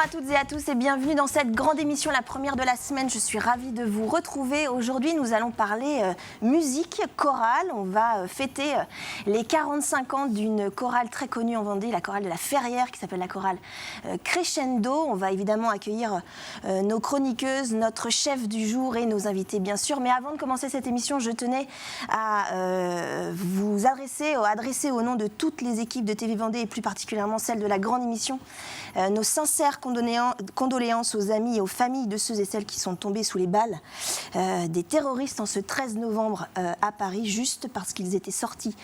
à toutes et à tous et bienvenue dans cette grande émission, la première de la semaine. Je suis ravie de vous retrouver. Aujourd'hui, nous allons parler musique, chorale. On va fêter les 45 ans d'une chorale très connue en Vendée, la chorale de la Ferrière, qui s'appelle la chorale Crescendo. On va évidemment accueillir nos chroniqueuses, notre chef du jour et nos invités, bien sûr. Mais avant de commencer cette émission, je tenais à vous adresser au nom de toutes les équipes de TV Vendée et plus particulièrement celle de la grande émission, nos sincères condoléances aux amis et aux familles de ceux et celles qui sont tombés sous les balles des terroristes en ce 13 novembre à Paris, juste parce qu'ils étaient sortis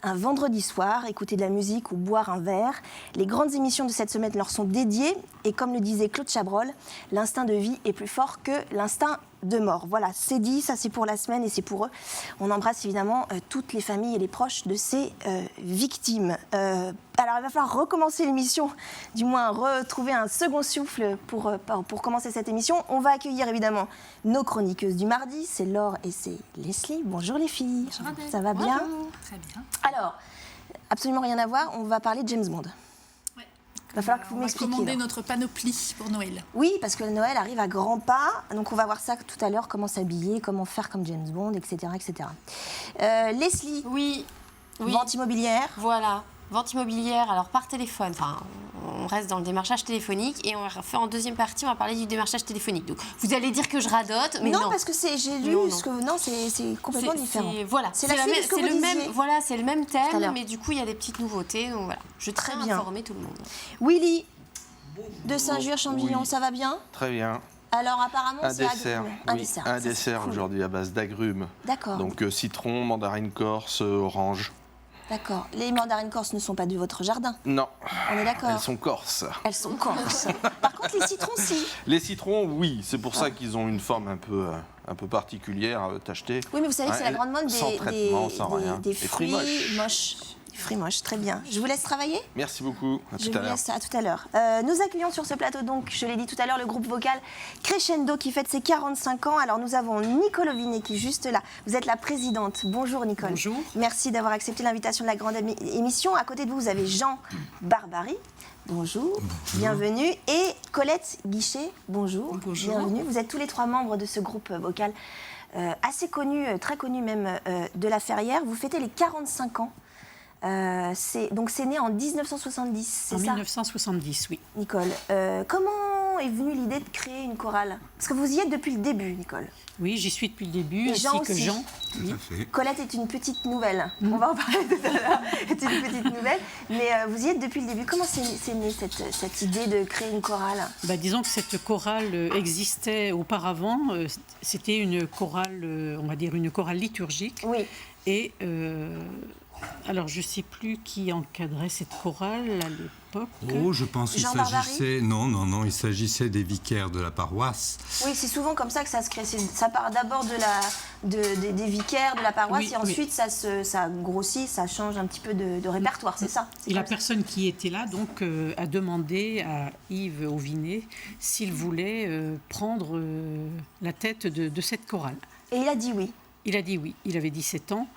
un vendredi soir, écouter de la musique ou boire un verre. Les grandes émissions de cette semaine leur sont dédiées et comme le disait Claude Chabrol, l'instinct de vie est plus fort que l'instinct de mort. Voilà, c'est dit, ça c'est pour la semaine et c'est pour eux. On embrasse évidemment toutes les familles et les proches de ces victimes. Alors il va falloir recommencer l'émission, du moins retrouver un second souffle pour commencer cette émission. On va accueillir évidemment nos chroniqueuses du mardi, c'est Laure et c'est Leslie. Bonjour les filles, ça va bien? Très bien. Alors, absolument rien à voir, on va parler de James Bond. Il va falloir que vous m'expliquiez. On va commander notre panoplie pour Noël. Oui, parce que Noël arrive à grands pas, donc on va voir ça tout à l'heure, comment s'habiller, comment faire comme James Bond, etc. etc. Leslie, oui. Vente immobilière. Voilà, vente immobilière, alors par téléphone, enfin, on reste dans le démarchage téléphonique et on va faire en deuxième partie, on va parler du démarchage téléphonique. Donc, vous allez dire que je radote, mais non. Non, parce que j'ai lu ce que... Non, c'est complètement différent. Voilà, c'est le même, voilà, c'est le même thème, mais du coup, il y a des petites nouveautés. Donc voilà, je tiens à informer tout le monde. Willy, de Saint-Just-Champignon, ça va bien? Très bien. Alors apparemment un c'est dessert. Un dessert cool. Aujourd'hui à base d'agrumes. D'accord. Donc citron, mandarine corse, orange. D'accord. Les mandarines corses ne sont pas de votre jardin? Non. On est d'accord. Elles sont corses. Elles sont corses. Par contre, les citrons, si. Les citrons, oui. C'est pour ça qu'ils ont une forme un peu particulière tachetée. Oui, mais vous savez que c'est la grande mode sans traitement, sans rien. Des fruits moches. Fruits moches, très bien. Je vous laisse travailler. Merci beaucoup. À tout à l'heure. Je vous laisse à tout à l'heure. Nous accueillons sur ce plateau, donc, je l'ai dit tout à l'heure, le groupe vocal Crescendo qui fête ses 45 ans. Alors, nous avons Nicole Ovinet qui est juste là. Vous êtes la présidente. Bonjour, Nicole. Bonjour. Merci d'avoir accepté l'invitation de la grande émission. À côté de vous, vous avez Jean Barbary. Bonjour. Bonjour. Bienvenue. Et Colette Guichet. Bonjour. Bonjour. Bienvenue. Vous êtes tous les trois membres de ce groupe vocal assez connu, très connu même, de la Ferrière. Vous fêtez les 45 ans. Donc c'est né en 1970, c'est ça? En 1970, oui. Nicole, comment est venue l'idée de créer une chorale? Parce que vous y êtes depuis le début, Nicole. Oui, j'y suis depuis le début, ainsi Jean que aussi. Jean. Oui. Colette est une petite nouvelle. On va en parler tout à l'heure. C'est une petite nouvelle. Mais vous y êtes depuis le début. Comment c'est né cette idée de créer une chorale? Disons que cette chorale existait auparavant. C'était une chorale, on va dire une chorale liturgique. Oui. Et alors, je ne sais plus qui encadrait cette chorale à l'époque. Oh, je pense qu'il s'agissait... Non, il s'agissait des vicaires de la paroisse. Oui, c'est souvent comme ça que ça se crée. Ça part d'abord des vicaires de la paroisse, oui, et ensuite ça grossit, ça change un petit peu de répertoire, c'est ça? Et la personne qui était là, donc, a demandé à Yves Auvinet s'il voulait prendre la tête de cette chorale. Et il a dit oui. Il a dit oui, il avait 17 ans.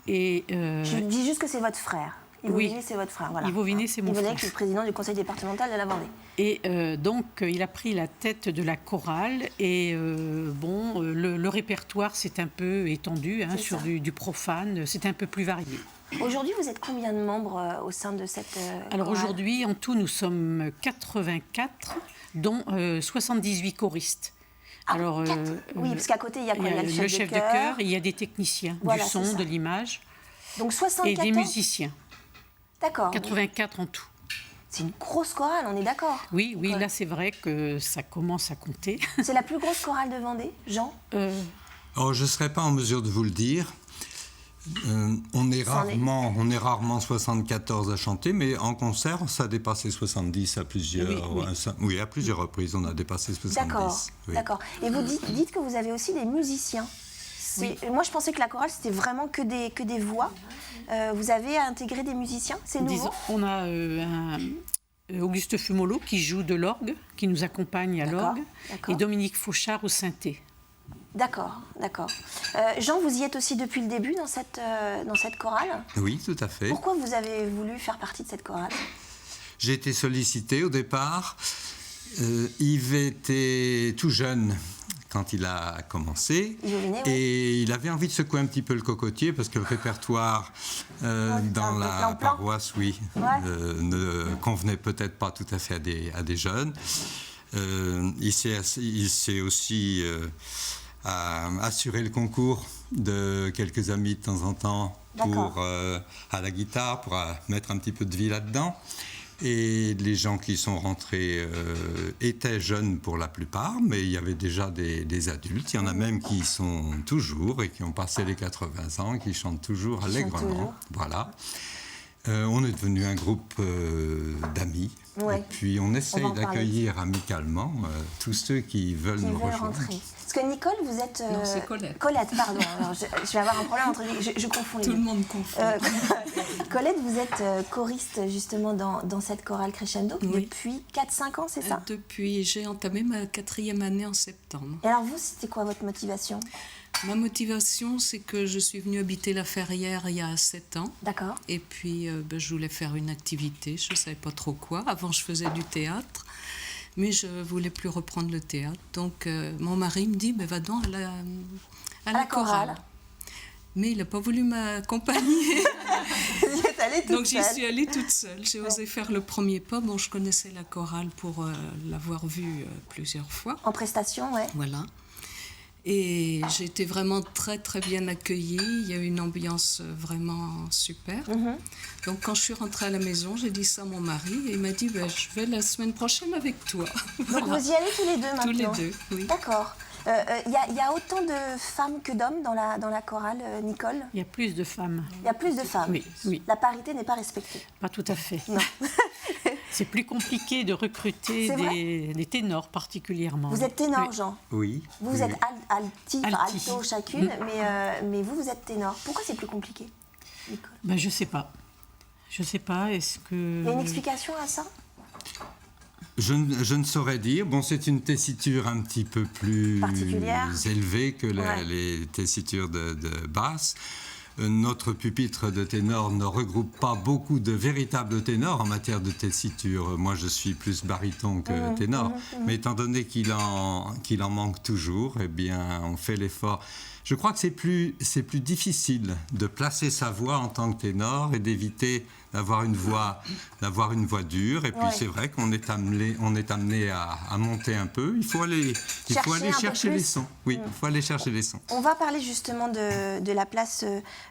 Et je dis juste que c'est votre frère. Yves Auvinet, c'est votre frère. Voilà. Yves Auvinet, c'est mon frère. Yves Auvinet, qui est le président du conseil départemental de la Vendée. Et donc, il a pris la tête de la chorale. Et le répertoire s'est un peu étendu sur du profane. C'est un peu plus varié. Aujourd'hui, vous êtes combien de membres au sein de cette Alors chorale? aujourd'hui, en tout, nous sommes 84, dont 78 choristes. Alors, oui, parce qu'à côté, il y a quoi? Il y a le chef de chœur, il y a des techniciens du son, de l'image. Donc 64 et des musiciens. D'accord. 84 en tout. C'est une grosse chorale, on est d'accord? Oui, là c'est vrai que ça commence à compter. C'est la plus grosse chorale de Vendée, Jean? Oh, je ne serais pas en mesure de vous le dire. On est rarement 74 à chanter, mais en concert, ça a dépassé 70 à plusieurs, oui, à plusieurs reprises, on a dépassé 70. D'accord, d'accord. Et vous dites que vous avez aussi des musiciens. Oui. Moi, je pensais que la chorale, c'était vraiment que des voix. Vous avez intégré des musiciens? C'est nouveau? Disons, on a Auguste Fumolo qui joue de l'orgue, qui nous accompagne à l'orgue, et Dominique Fauchard au synthé. D'accord, d'accord. Jean, vous y êtes aussi depuis le début dans cette chorale? Oui, tout à fait. Pourquoi vous avez voulu faire partie de cette chorale? J'ai été sollicité au départ. Yves était tout jeune quand il a commencé. Et il avait envie de secouer un petit peu le cocotier parce que le répertoire dans la paroisse, ne convenait peut-être pas tout à fait à des jeunes. Il s'est aussi assuré le concours de quelques amis de temps en temps à la guitare, pour mettre un petit peu de vie là-dedans. Et les gens qui sont rentrés étaient jeunes pour la plupart, mais il y avait déjà des adultes. Il y en a même qui sont toujours et qui ont passé les 80 ans, qui chantent toujours allègrement. Voilà. On est devenu un groupe d'amis. Ouais. Et puis on essaye d'accueillir amicalement tous ceux qui veulent nous rejoindre. Parce que Nicole, vous êtes... Non, c'est Colette. Colette, pardon. Alors, je vais avoir un problème entre les... Je confonds les deux. Tout le monde confond. Colette, vous êtes choriste justement dans cette chorale Crescendo depuis 4-5 ans, c'est ça? J'ai entamé ma 4e année en septembre. Et alors vous, c'était quoi votre motivation? Ma motivation, c'est que je suis venue habiter la Ferrière il y a 7 ans. D'accord. Et puis, je voulais faire une activité, je ne savais pas trop quoi. Avant, je faisais du théâtre, mais je ne voulais plus reprendre le théâtre. Donc, mon mari me dit, va donc à la chorale. Mais il n'a pas voulu m'accompagner. Donc, j'y suis allée toute seule. J'ai osé faire le premier pas. Bon, je connaissais la chorale pour l'avoir vue plusieurs fois. En prestation, ouais. Voilà. Et j'ai été vraiment très, très bien accueillie. Il y a eu une ambiance vraiment super. Donc, quand je suis rentrée à la maison, j'ai dit ça à mon mari. Et il m'a dit, je vais la semaine prochaine avec toi. Donc, vous y allez tous les deux maintenant? Tous les deux, oui. D'accord. Il y a autant de femmes que d'hommes dans la chorale, Nicole? Il y a plus de femmes. Il y a plus de femmes? Oui. La parité n'est pas respectée? Pas tout à fait. Non. C'est plus compliqué de recruter des ténors particulièrement. Vous êtes ténor, Jean? Oui. Vous êtes alto chacune, mais vous êtes ténor. Pourquoi c'est plus compliqué, Nicole? Je ne sais pas. Je ne sais pas, est-ce que... Il y a une explication à ça? Je ne saurais dire. Bon, c'est une tessiture un petit peu plus élevée que les tessitures de basse. Notre pupitre de ténor ne regroupe pas beaucoup de véritables ténors en matière de tessiture. Moi, je suis plus baryton que ténor. Mais étant donné qu'il en manque toujours, eh bien, on fait l'effort. Je crois que c'est plus difficile de placer sa voix en tant que ténor et d'éviter d'avoir une voix dure. Et puis c'est vrai qu'on est amené à monter un peu. Il faut aller chercher les sons. Oui, il faut aller chercher les sons. On va parler justement de la place,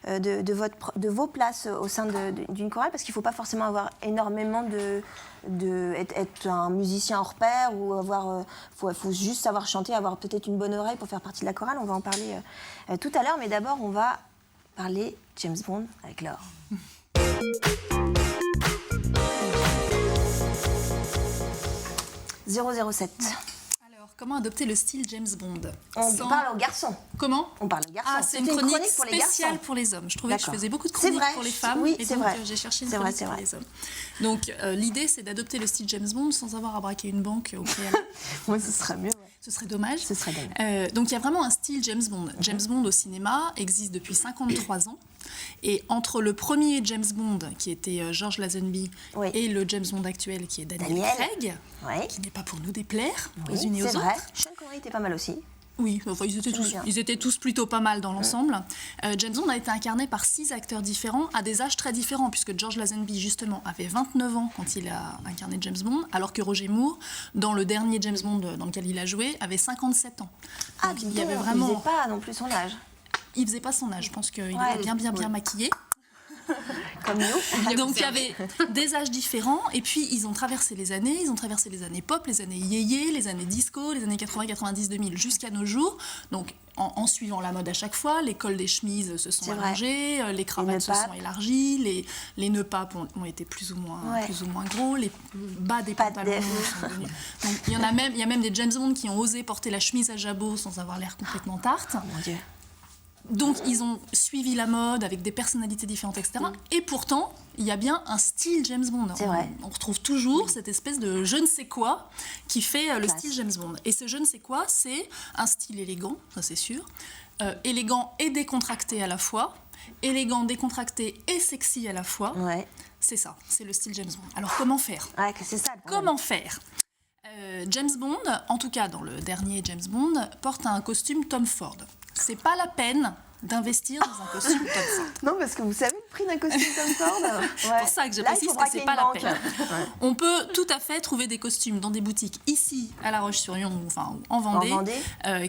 de vos places au sein d'une chorale, parce qu'il ne faut pas forcément avoir énormément être un musicien hors pair ou faut juste savoir chanter, avoir peut-être une bonne oreille pour faire partie de la chorale. On va en parler tout à l'heure, mais d'abord on va parler James Bond avec Laure. 007. Alors, comment adopter le style James Bond? On parle aux garçons. Comment? On parle aux garçons. Ah, c'est une chronique spéciale pour les hommes. Je trouvais que je faisais beaucoup de chroniques pour les femmes. Oui, et c'est donc, vrai. J'ai cherché une chronique pour les hommes. Donc, l'idée, c'est d'adopter le style James Bond sans avoir à braquer une banque au préalable. Oui, ce serait mieux. Ce serait dommage. Ce serait dommage. Donc, il y a vraiment un style James Bond. James Bond au cinéma existe depuis 53 ans. Et entre le premier James Bond, qui était George Lazenby, et le James Bond actuel, qui est Daniel Craig, qui n'est pas pour nous déplaire aux unes et aux autres. C'est vrai. Sean Connery était pas mal aussi. Oui, enfin, ils étaient tous plutôt pas mal dans l'ensemble. James Bond a été incarné par 6 acteurs différents à des âges très différents, puisque George Lazenby, justement, avait 29 ans quand il a incarné James Bond, alors que Roger Moore, dans le dernier James Bond dans lequel il a joué, avait 57 ans. Donc, il y avait vraiment... Il faisait pas non plus son âge. Il faisait pas son âge, je pense qu'il était bien maquillé. Comme nous. Donc il y avait des âges différents et puis ils ont traversé les années pop, les années yéyé, les années disco, les années 80, 90, 2000 jusqu'à nos jours. Donc en suivant la mode à chaque fois, les cols des chemises se sont allongés, les cravates se sont élargies, les nœuds papes ont été plus ou moins gros, les bas des pantalons sont devenus... Donc il y a même des James Bond qui ont osé porter la chemise à jabot sans avoir l'air complètement tarte. Oh mon Dieu. Donc, ils ont suivi la mode avec des personnalités différentes, etc. Et pourtant, il y a bien un style James Bond. C'est vrai. On retrouve toujours cette espèce de je ne sais quoi qui fait le style James Bond. Et ce je ne sais quoi, c'est un style élégant, ça c'est sûr. Élégant et décontracté à la fois. Élégant, décontracté et sexy à la fois. Ouais. C'est ça, c'est le style James Bond. Alors, comment faire? C'est ça. Comment faire? James Bond, en tout cas dans le dernier James Bond, porte un costume Tom Ford. C'est pas la peine d'investir dans un costume Tom Ford. Non, parce que vous savez le prix d'un costume Tom Ford. C'est pour ça que je précise que c'est pas la peine. On peut tout à fait trouver des costumes dans des boutiques ici à La Roche-sur-Yon ou en Vendée,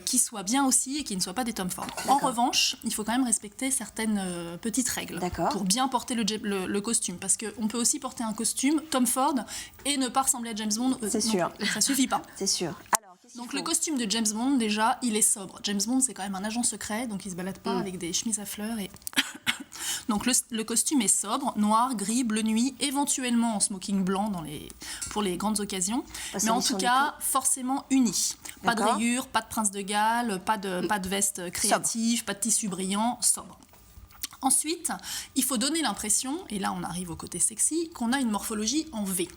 qui soient bien aussi et qui ne soient pas des Tom Ford. En revanche, il faut quand même respecter certaines petites règles pour bien porter le costume, parce qu'on peut aussi porter un costume Tom Ford et ne pas ressembler à James Bond. C'est sûr. Ça suffit pas. C'est sûr. Donc le costume de James Bond, déjà, il est sobre. James Bond, c'est quand même un agent secret, donc il se balade pas avec des chemises à fleurs. Et donc le costume est sobre, noir, gris, bleu nuit, éventuellement en smoking blanc pour les grandes occasions. Mais en tout cas, forcément uni. Pas de rayures, pas de prince de Galles, pas de veste créative, pas de tissu brillant, sobre. Ensuite, il faut donner l'impression, et là on arrive au côté sexy, qu'on a une morphologie en V.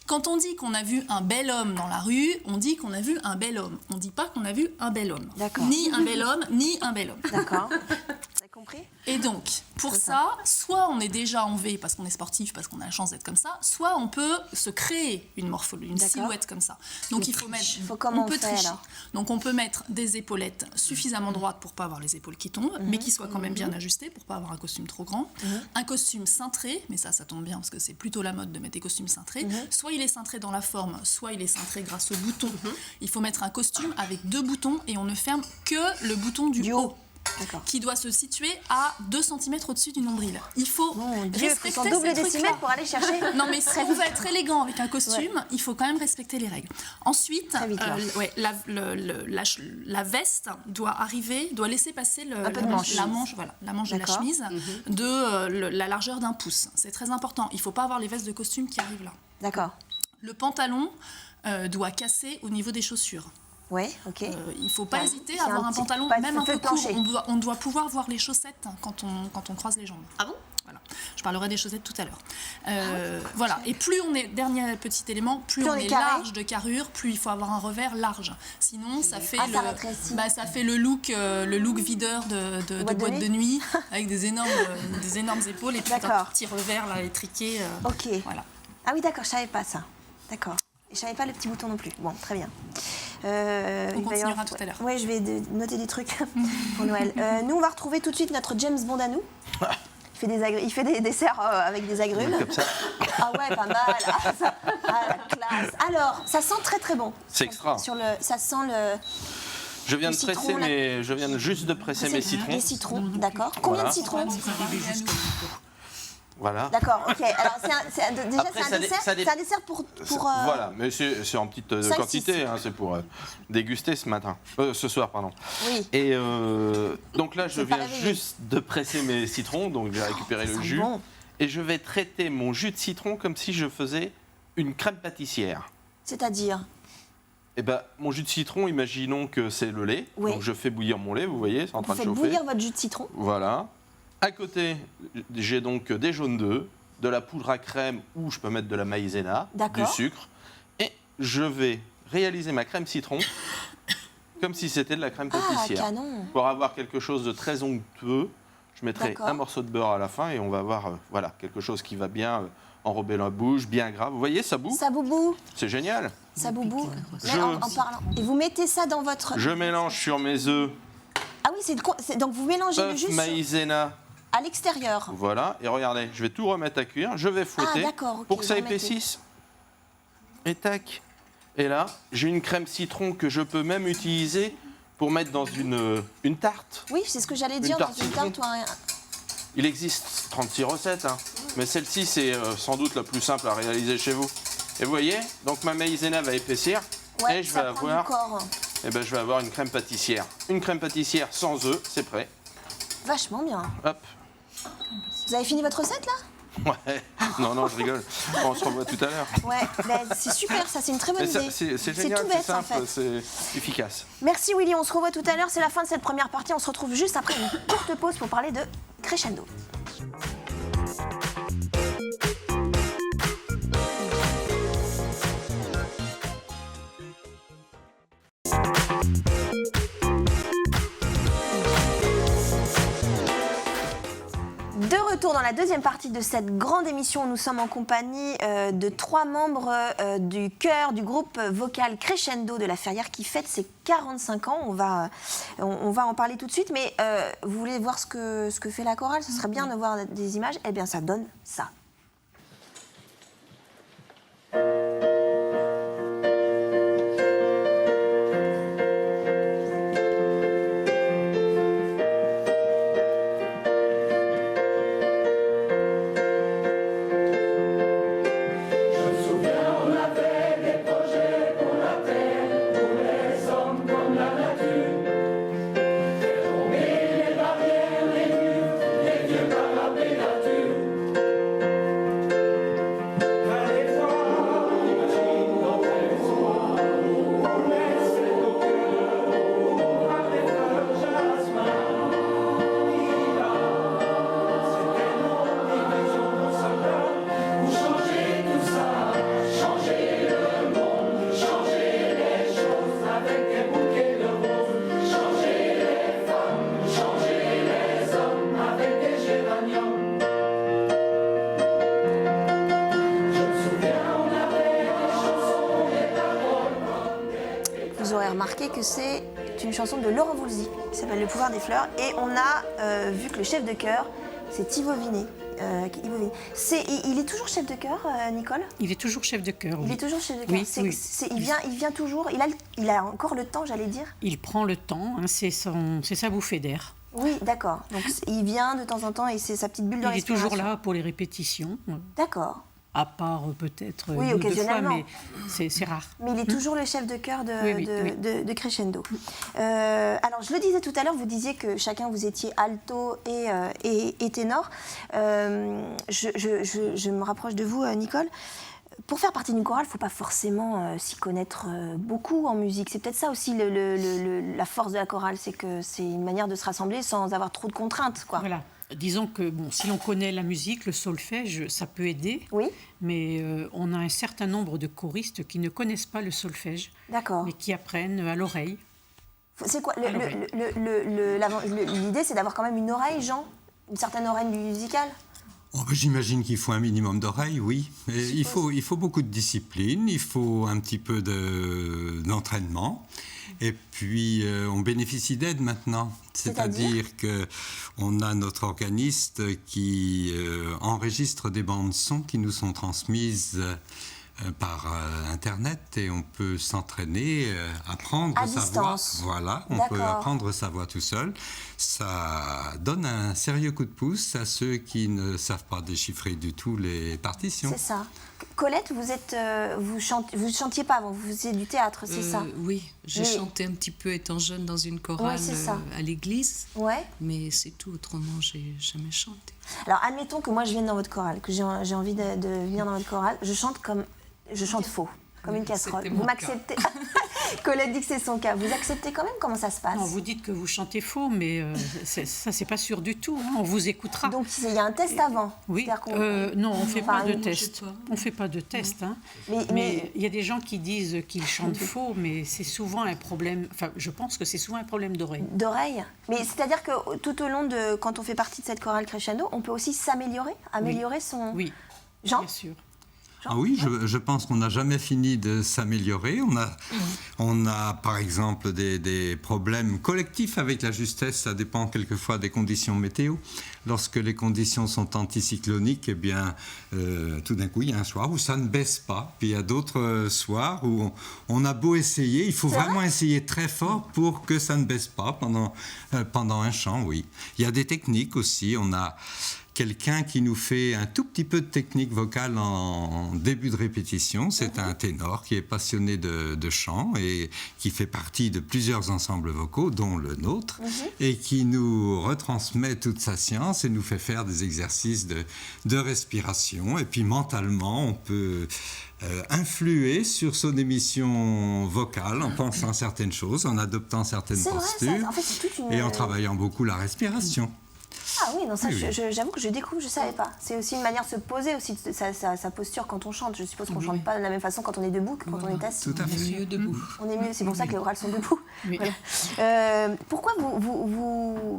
Quand on dit qu'on a vu un bel homme dans la rue, on dit qu'on a vu un bel homme. On ne dit pas qu'on a vu un bel homme. D'accord. Ni un bel homme, ni un bel homme. D'accord. Vous avez compris ? Et donc, pour ça, soit on est déjà en V parce qu'on est sportif, parce qu'on a la chance d'être comme ça, soit on peut se créer une morphologie, une silhouette comme ça. Donc il faut mettre... Comment on peut tricher alors ? Donc on peut mettre des épaulettes suffisamment droites pour pas avoir les épaules qui tombent, mais qui soient quand même bien ajustées pour pas avoir un costume trop grand. Un costume cintré, mais ça tombe bien parce que c'est plutôt la mode de mettre des costumes cintrés. Soit il est cintré dans la forme, soit il est cintré grâce aux boutons. Il faut mettre un costume avec 2 boutons et on ne ferme que le bouton du haut. Qui doit se situer à 2 cm au-dessus du nombril. Il faut respecter son double décimètre pour aller chercher. Non, mais si on veut être élégant avec un costume, il faut quand même respecter les règles. Ensuite, la veste doit laisser passer la manche de la chemise de la largeur d'1 pouce. C'est très important. Il ne faut pas avoir les vestes de costume qui arrivent là. D'accord. Le pantalon doit casser au niveau des chaussures. Ouais, ok. Il ne faut pas hésiter à avoir un pantalon, même un peu court. On doit pouvoir voir les chaussettes quand on croise les jambes. Ah bon ? Voilà. Je parlerai des chaussettes tout à l'heure. Voilà. Et plus on est, dernier petit élément, plus on est large de carrure, plus il faut avoir un revers large. Sinon, ça fait le look videur de boîte de nuit avec des énormes épaules et puis un petit revers là, étriqué. Ok. Voilà. Ah oui, d'accord, je savais pas ça. D'accord. Et je savais pas le petit bouton non plus. Bon, très bien. On continuera tout à l'heure. Oui, je vais noter des trucs pour Noël. Nous, on va retrouver tout de suite notre James Bond à nous. Il fait des desserts avec des agrumes. Comme ça. Ah ouais, pas mal. La classe. Alors, ça sent très très bon. C'est extra. Ça sent le... Je viens juste de presser mes citrons. Les citrons, d'accord. Combien de citrons ? Voilà. D'accord, ok. Alors, c'est un dessert pour Voilà, mais c'est en petite quantité, hein, c'est pour déguster ce soir, pardon. Oui. Et donc là, je viens juste de presser mes citrons, donc j'ai récupéré le jus. Bon. Et je vais traiter mon jus de citron comme si je faisais une crème pâtissière. C'est-à-dire ? Eh ben, mon jus de citron, imaginons que c'est le lait. Oui. Donc je fais bouillir mon lait, vous voyez, c'est en train de chauffer. Vous faites bouillir votre jus de citron. Voilà. À côté, j'ai donc des jaunes d'œufs, de la poudre à crème où je peux mettre de la maïzena, du sucre. Et je vais réaliser ma crème citron comme si c'était de la crème pâtissière. Canon. Pour avoir quelque chose de très onctueux, je mettrai un morceau de beurre à la fin et on va avoir quelque chose qui va bien enrober la bouche, bien gras. Vous voyez, ça boue ? Ça boubou. C'est génial. Ça boubou. En parlant. Et vous mettez ça dans votre... Je mélange sur mes œufs. Ah oui, donc vous mélangez le jus maïzena. À l'extérieur. Voilà, et regardez, je vais tout remettre à cuire, je vais fouetter pour que ça épaississe. Et tac. Et là, j'ai une crème citron que je peux même utiliser pour mettre dans une tarte. Oui, c'est ce que j'allais dire, dans une tarte. Il existe 36 recettes, hein, mais celle-ci, c'est sans doute la plus simple à réaliser chez vous. Et vous voyez, donc ma maïzena va épaissir et je vais avoir une crème pâtissière. Une crème pâtissière sans œufs, c'est prêt. Vachement bien. Hop. Vous avez fini votre recette là ? Ouais. Non, je rigole. On se revoit tout à l'heure. Ouais, c'est super, ça, c'est une très bonne idée. C'est génial, tout bête, c'est simple, en fait. c'est efficace. Merci Willy, on se revoit tout à l'heure. C'est la fin de cette première partie. On se retrouve juste après une courte pause pour parler de Crescendo. dans la deuxième partie de cette grande émission. Nous sommes en compagnie de 3 membres du chœur du groupe vocal Crescendo de la Ferrière qui fête ses 45 ans. On va en parler tout de suite, mais vous voulez voir ce que fait la chorale? Ce serait bien de voir des images. Eh bien, ça donne ça. Remarquez que c'est une chanson de Laurent Voulzy qui s'appelle Le pouvoir des fleurs, et on a vu que le chef de chœur c'est Thibaut Vinet. Il est toujours chef de chœur, Nicole? Il est toujours chef de chœur. Il est toujours chef de chœur. Oui, il vient toujours. Il a encore le temps, j'allais dire. Il prend le temps. Hein, c'est sa bouffée d'air. Oui, d'accord. Donc il vient de temps en temps et c'est sa petite bulle de respiration. Il est toujours là pour les répétitions. D'accord. À part peut-être une ou deux fois, mais c'est rare. Mais il est toujours le chef de chœur de Crescendo. Alors, je le disais tout à l'heure, vous disiez que chacun vous étiez alto et ténor. Je me rapproche de vous, Nicole. Pour faire partie d'une chorale, il ne faut pas forcément s'y connaître beaucoup en musique. C'est peut-être ça aussi la force de la chorale, c'est que c'est une manière de se rassembler sans avoir trop de contraintes, quoi. Voilà. Disons que si l'on connaît la musique, le solfège, ça peut aider. Oui. Mais on a un certain nombre de choristes qui ne connaissent pas le solfège. D'accord. Mais qui apprennent à l'oreille. C'est quoi l'idée, c'est d'avoir quand même une oreille, Jean? Une certaine oreille musicale? J'imagine qu'il faut un minimum d'oreilles, oui. Mais il faut beaucoup de discipline, il faut un petit peu d'entraînement. Et puis, on bénéficie d'aide maintenant. C'est-à-dire qu'on a notre organiste qui enregistre des bandes son qui nous sont transmises par Internet, et on peut s'entraîner, apprendre sa voix. Voilà, on peut apprendre sa voix tout seul. Ça donne un sérieux coup de pouce à ceux qui ne savent pas déchiffrer du tout les partitions. C'est ça. Colette, vous chantiez pas avant, vous faisiez du théâtre, c'est ça? Oui, j'ai chanté un petit peu étant jeune dans une chorale à l'église. Ouais. Mais c'est tout, autrement, j'ai jamais chanté. Alors, admettons que moi je vienne dans votre chorale, que j'ai envie de venir dans votre chorale, je chante faux, comme une casserole. Vous m'acceptez? Colette dit que c'est son cas. Vous acceptez quand même? Comment ça se passe? Non, vous dites que vous chantez faux, mais ça, c'est pas sûr du tout. Hein. On vous écoutera. Donc, il y a un test avant? Oui. Non, on ne fait pas de test. On ne fait pas de test. Hein. Mais il y a des gens qui disent qu'ils chantent faux, mais c'est souvent un problème... Enfin, je pense que c'est souvent un problème d'oreille. D'oreille? Mais c'est-à-dire que tout au long de... Quand on fait partie de cette chorale Crescendo, on peut aussi s'améliorer? Améliorer son... Oui, Jean? Bien sûr. Ah oui, je pense qu'on n'a jamais fini de s'améliorer. On a par exemple des problèmes collectifs avec la justesse. Ça dépend quelquefois des conditions météo. Lorsque les conditions sont anticycloniques, eh bien, tout d'un coup, il y a un soir où ça ne baisse pas. Puis il y a d'autres soirs où on a beau essayer, il faut vraiment essayer très fort pour que ça ne baisse pas pendant un chant, oui. Il y a des techniques aussi. On a quelqu'un qui nous fait un tout petit peu de technique vocale en début de répétition. C'est un ténor qui est passionné de chant et qui fait partie de plusieurs ensembles vocaux, dont le nôtre, et qui nous retransmet toute sa science et nous fait faire des exercices de respiration. Et puis mentalement, on peut influer sur son émission vocale en pensant certaines choses, en adoptant certaines postures, et en travaillant beaucoup la respiration. Ah oui, non, ça, j'avoue que je découvre, je ne savais pas. C'est aussi une manière de se poser, aussi sa posture quand on chante. Je suppose qu'on ne chante pas de la même façon quand on est debout que quand on est assis. Tout à fait. On est mieux debout. On est mieux, c'est pour ça que les chorales sont debout. Oui. Voilà. Pourquoi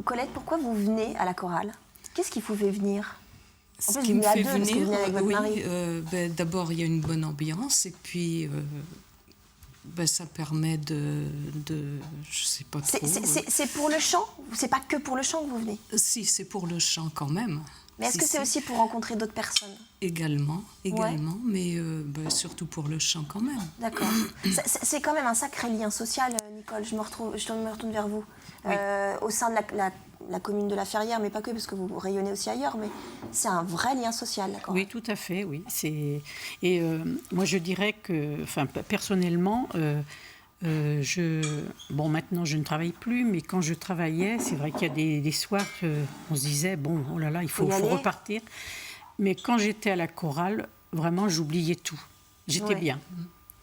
Colette, pourquoi vous venez à la chorale? Qu'est-ce qui vous fait venir? En plus, vous venez à deux, parce que vous venez avec votre oui, mari. D'abord, il y a une bonne ambiance, et puis ça permet je sais pas trop. C'est pour le chant? C'est pas que pour le chant que vous venez? Si, c'est pour le chant quand même. Mais est-ce que c'est aussi pour rencontrer d'autres personnes? Également, mais surtout pour le chant quand même. D'accord. C'est quand même un sacré lien social, Nicole. Je me retourne vers vous. Oui. Au sein de la commune de La Ferrière, mais pas que, parce que vous rayonnez aussi ailleurs, mais c'est un vrai lien social, d'accord? Oui, tout à fait, oui. Et moi, je dirais que, personnellement, maintenant, je ne travaille plus, mais quand je travaillais, c'est vrai qu'il y a des soirs on se disait, bon, oh là là, il faut repartir. Mais quand j'étais à la chorale, vraiment, j'oubliais tout. J'étais bien.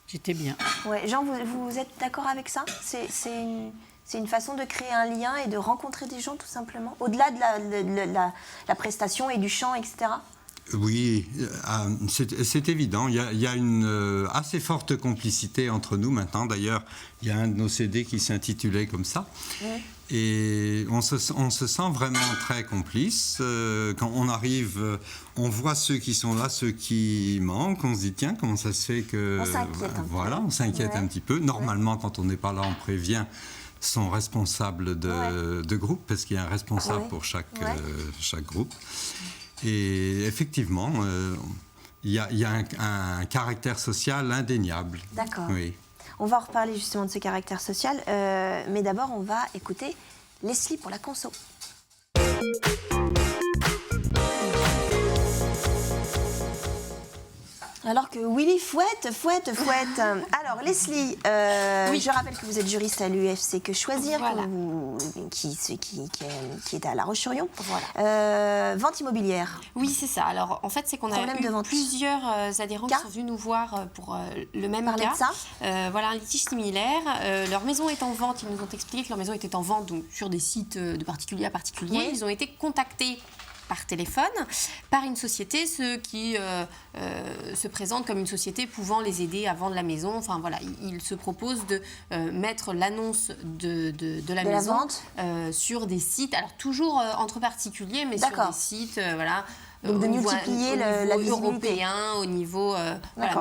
J'étais bien. Ouais. Jean, vous êtes d'accord avec ça? C'est une façon de créer un lien et de rencontrer des gens, tout simplement, au-delà de la prestation et du chant, etc. Oui, c'est évident. Il y a une assez forte complicité entre nous maintenant. D'ailleurs, il y a un de nos CD qui s'intitulait comme ça. Oui. Et on se sent vraiment très complices. Quand on arrive, on voit ceux qui sont là, ceux qui manquent. On se dit, tiens, comment ça se fait que... On s'inquiète un peu. Voilà, on s'inquiète un petit peu. Normalement, quand on n'est pas là, on prévient son responsable de groupe, parce qu'il y a un responsable pour chaque groupe. Et effectivement, il y a un caractère social indéniable. D'accord. Oui. On va en reparler justement de ce caractère social, mais d'abord on va écouter Leslie pour la conso. Alors que Willy fouette. Alors Leslie, je rappelle que vous êtes juriste à l'UFC Que Choisir, voilà. qui est à La Roche-sur-Yon. Voilà. Vente immobilière. Oui, c'est ça. Alors, en fait, c'est qu'on a eu plusieurs adhérents qui sont venus nous voir pour le même Parler cas. de ça. Voilà, un litige similaire. Leur maison est en vente. Ils nous ont expliqué que leur maison était en vente donc, sur des sites de particulier à particulier. Oui. Ils ont été contactés par téléphone, par une société, ceux qui se présentent comme une société pouvant les aider à vendre la maison. Enfin voilà, ils se proposent de mettre l'annonce de la maison sur des sites, alors toujours entre particuliers, mais sur des sites, voilà. Donc de multiplier la visibilité. Européen, au niveau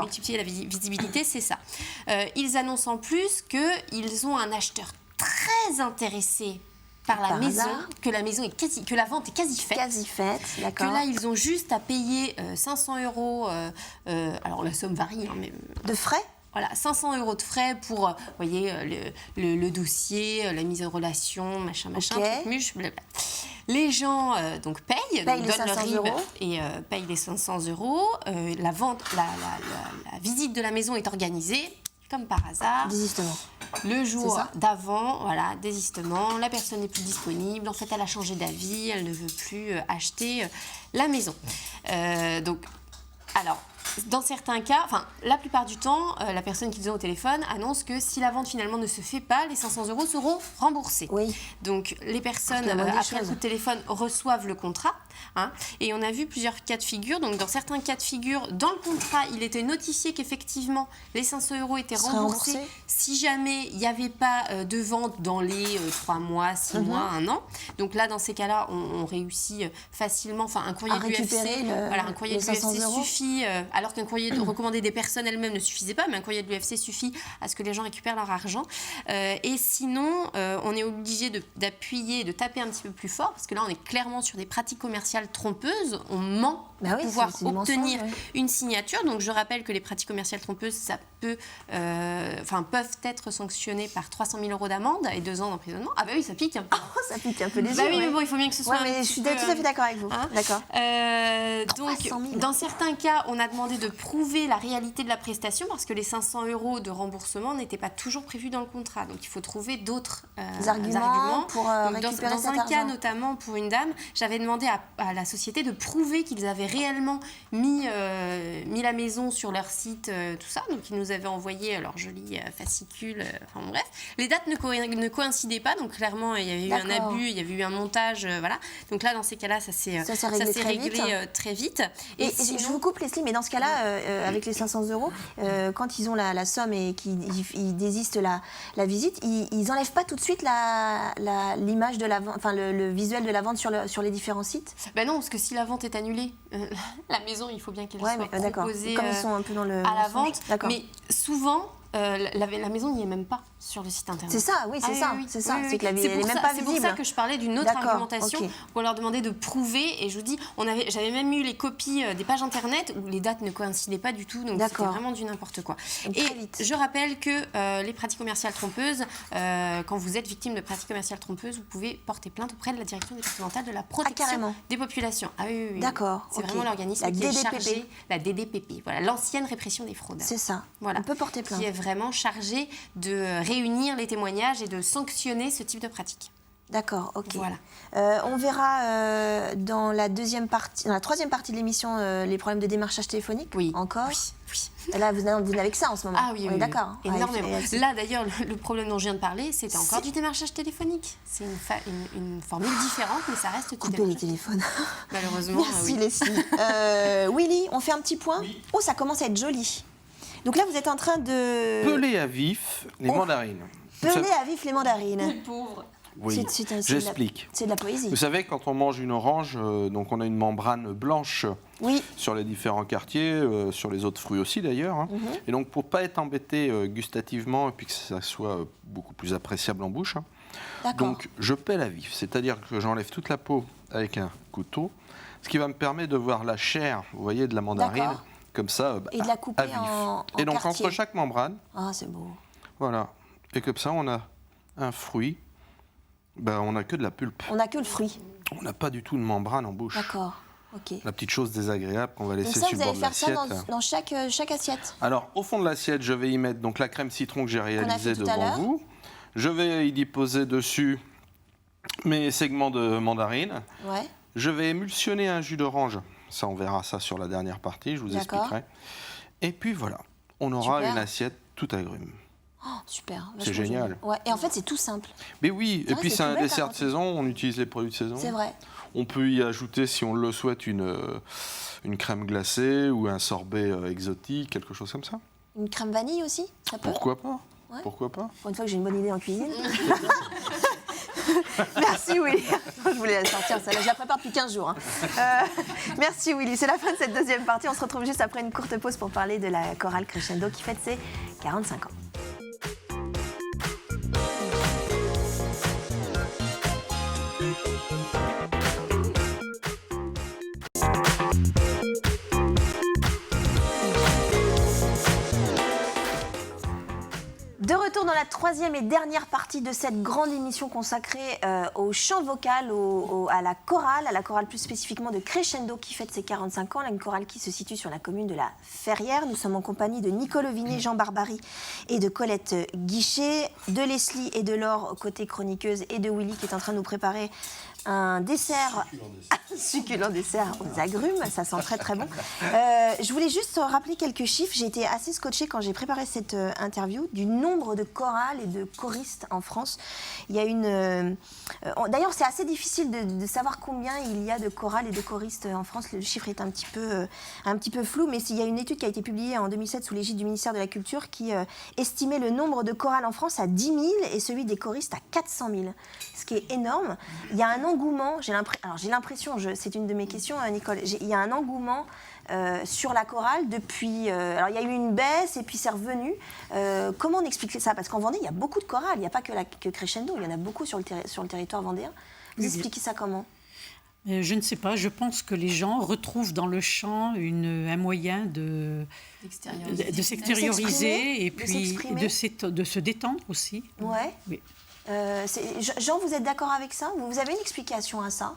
multiplier la visibilité, c'est ça. Ils annoncent en plus qu'ils ont un acheteur très intéressé par la maison, que la vente est quasi faite. Quasi faite, d'accord. Que là, ils ont juste à payer 500 €, alors la somme varie, hein, mais... De frais ? Voilà, 500 € de frais pour, vous voyez, le dossier, la mise en relation, machin, truc muche, blablabla. Les gens donc payent les 500 € et payent les 500 €. La vente, la visite de la maison est organisée. Comme par hasard, désistement. Le jour d'avant, voilà, désistement, la personne n'est plus disponible. En fait, elle a changé d'avis, elle ne veut plus acheter la maison. Donc, alors, dans certains cas, enfin, la plupart du temps, la personne qu'ils ont au téléphone annonce que si la vente finalement ne se fait pas, les 500 € seront remboursés. Oui. Donc, les personnes, après le coup de téléphone, reçoivent le contrat. Hein, et on a vu plusieurs cas de figure. Donc, dans certains cas de figure, dans le contrat, il était notifié qu'effectivement, les 500 € étaient remboursés si jamais il n'y avait pas de vente dans les 3 mois, 6 mois, 1 an. Donc là, dans ces cas-là, on réussit facilement. Enfin, un courrier de l'UFC, un courrier de l'UFC suffit. Alors qu'un courrier recommandé des personnes elles-mêmes ne suffisait pas, mais un courrier de l'UFC suffit à ce que les gens récupèrent leur argent. Et sinon, on est obligé d'appuyer, de taper un petit peu plus fort, parce que là, on est clairement sur des pratiques commerciales trompeuses. On ment pour pouvoir obtenir une signature. Donc, je rappelle que les pratiques commerciales trompeuses, ça peut, peuvent être sanctionnées par 300 000 € d'amende et 2 ans d'emprisonnement. Ah bah oui, ça pique un peu. Ça pique un peu les yeux. Oui, mais bon, il faut bien que ce soit je suis tout à fait d'accord avec vous. Hein, d'accord. Donc, dans certains cas, on a demandé de prouver la réalité de la prestation parce que les 500 € de remboursement n'étaient pas toujours prévus dans le contrat. Donc, il faut trouver d'autres arguments pour récupérer dans un cas, notamment pour une dame, j'avais demandé à la société de prouver qu'ils avaient réellement mis la maison sur leur site, tout ça. Donc, ils nous avaient envoyé leur joli fascicule. Enfin, bref. Les dates ne coïncidaient pas. Donc, clairement, il y avait eu un abus, il y avait eu un montage. Voilà. Donc, là, dans ces cas-là, ça s'est réglé très vite. Et sinon... Je vous coupe, Leslie, mais dans ce cas-là, cas-là, avec les 500 €, quand ils ont la somme et qu'ils désistent la visite, ils n'enlèvent pas tout de suite l'image de la vente, enfin le visuel de la vente sur les différents sites? Ben non, parce que si la vente est annulée, la maison, il faut bien qu'elle soit proposée comme ils sont un peu dans à la vente. Mais souvent, la maison n'y est même pas sur le site internet. C'est ça, oui, c'est ça. C'est que la vie, elle n'est même pas visible. C'est pour ça que je parlais d'une autre argumentation, où on leur demandait de prouver. Et je vous dis, j'avais même eu les copies des pages internet où les dates ne coïncidaient pas du tout. Donc c'était vraiment du n'importe quoi. Donc, et je rappelle que les pratiques commerciales trompeuses, quand vous êtes victime de pratiques commerciales trompeuses, vous pouvez porter plainte auprès de la direction départementale de la protection des populations. Ah oui. D'accord. C'est vraiment l'organisme qui est chargé, la DDPP, voilà, l'ancienne répression des fraudes. C'est ça. Voilà. On peut porter plainte. Qui est vraiment chargé de réunir les témoignages et de sanctionner ce type de pratique. D'accord, ok. Voilà. On verra dans la troisième partie de l'émission les problèmes de démarchage téléphonique. Oui. Encore. Oui. Là, vous n'avez que ça en ce moment. Ah oui, on est d'accord. Énormément. Là, d'ailleurs, le problème dont je viens de parler, c'était encore du démarchage téléphonique. C'est une formule différente, mais ça reste du couper les téléphones. Malheureusement. Merci Leslie. Willy, on fait un petit point. Oui. Oh, ça commence à être joli. Donc là, vous êtes en train de... Peler à vif les mandarines. Peler à vif les mandarines. Les pauvres. Oui, j'explique. C'est de la poésie. Vous savez, quand on mange une orange, donc on a une membrane blanche sur les différents quartiers, sur les autres fruits aussi d'ailleurs. Hein. Et donc pour ne pas être embêté gustativement et puis que ça soit beaucoup plus appréciable en bouche, donc je pèle à vif, c'est-à-dire que j'enlève toute la peau avec un couteau, ce qui va me permettre de voir la chair, vous voyez, de la mandarine. Comme ça, et de la couper en et donc quartier. entre chaque membrane, c'est beau. Voilà, et comme ça on a un fruit, on n'a que de la pulpe. On n'a que le fruit. On n'a pas du tout de membrane en bouche. D'accord, ok. La petite chose désagréable qu'on va laisser donc ça, sur le bord de l'assiette. Vous allez faire ça dans chaque assiette? Alors au fond de l'assiette, je vais y mettre donc la crème citron que j'ai réalisée devant vous. Je vais y déposer dessus mes segments de mandarine. Ouais. Je vais émulsionner un jus d'orange. Ça, on verra ça sur la dernière partie, je vous expliquerai. Et puis voilà, on aura une assiette tout agrumes. Oh, super. C'est génial. Ouais. Et en fait, c'est tout simple. Mais oui, et puis c'est un dessert de saison, on utilise les produits de saison. C'est vrai. On peut y ajouter, si on le souhaite, une crème glacée ou un sorbet exotique, quelque chose comme ça. Une crème vanille aussi, ça peut? Pourquoi pas? Pourquoi pas? Pour une fois que j'ai une bonne idée en cuisine. Merci Willy. Je voulais la sortir, celle-là. Je la prépare depuis 15 jours. Merci Willy. C'est la fin de cette deuxième partie. On se retrouve juste après une courte pause pour parler de la chorale Crescendo qui fête ses 45 ans. De retour dans la troisième et dernière partie de cette grande émission consacrée au chant vocal, à la chorale plus spécifiquement de Crescendo qui fête ses 45 ans, une chorale qui se situe sur la commune de la Ferrière. Nous sommes en compagnie de Nicole Ovinet, Jean Barbary et de Colette Guichet, de Leslie et de Laure côté chroniqueuse et de Willy qui est en train de nous préparer un dessert, succulent dessert aux agrumes, ça sent très très bon. Je voulais juste rappeler quelques chiffres. J'ai été assez scotchée quand j'ai préparé cette interview du nombre de chorales et de choristes en France. Il y a d'ailleurs, c'est assez difficile de savoir combien il y a de chorales et de choristes en France. Le chiffre est un petit peu flou, mais il y a une étude qui a été publiée en 2007 sous l'égide du ministère de la Culture qui estimait le nombre de chorales en France à 10 000 et celui des choristes à 400 000, ce qui est énorme. Il y a un engouement, j'ai l'impression, c'est une de mes questions, Nicole, il y a un engouement sur la chorale depuis... alors il y a eu une baisse et puis c'est revenu. Comment on explique ça? Parce qu'en Vendée, il y a beaucoup de chorales, il n'y a pas que Crescendo, il y en a beaucoup sur le territoire vendéen. Vous expliquez ça comment? Je ne sais pas, je pense que les gens retrouvent dans le chant un moyen de s'extérioriser et puis de se détendre aussi. Ouais. Oui. Jean, vous êtes d'accord avec ça? Vous avez une explication à ça?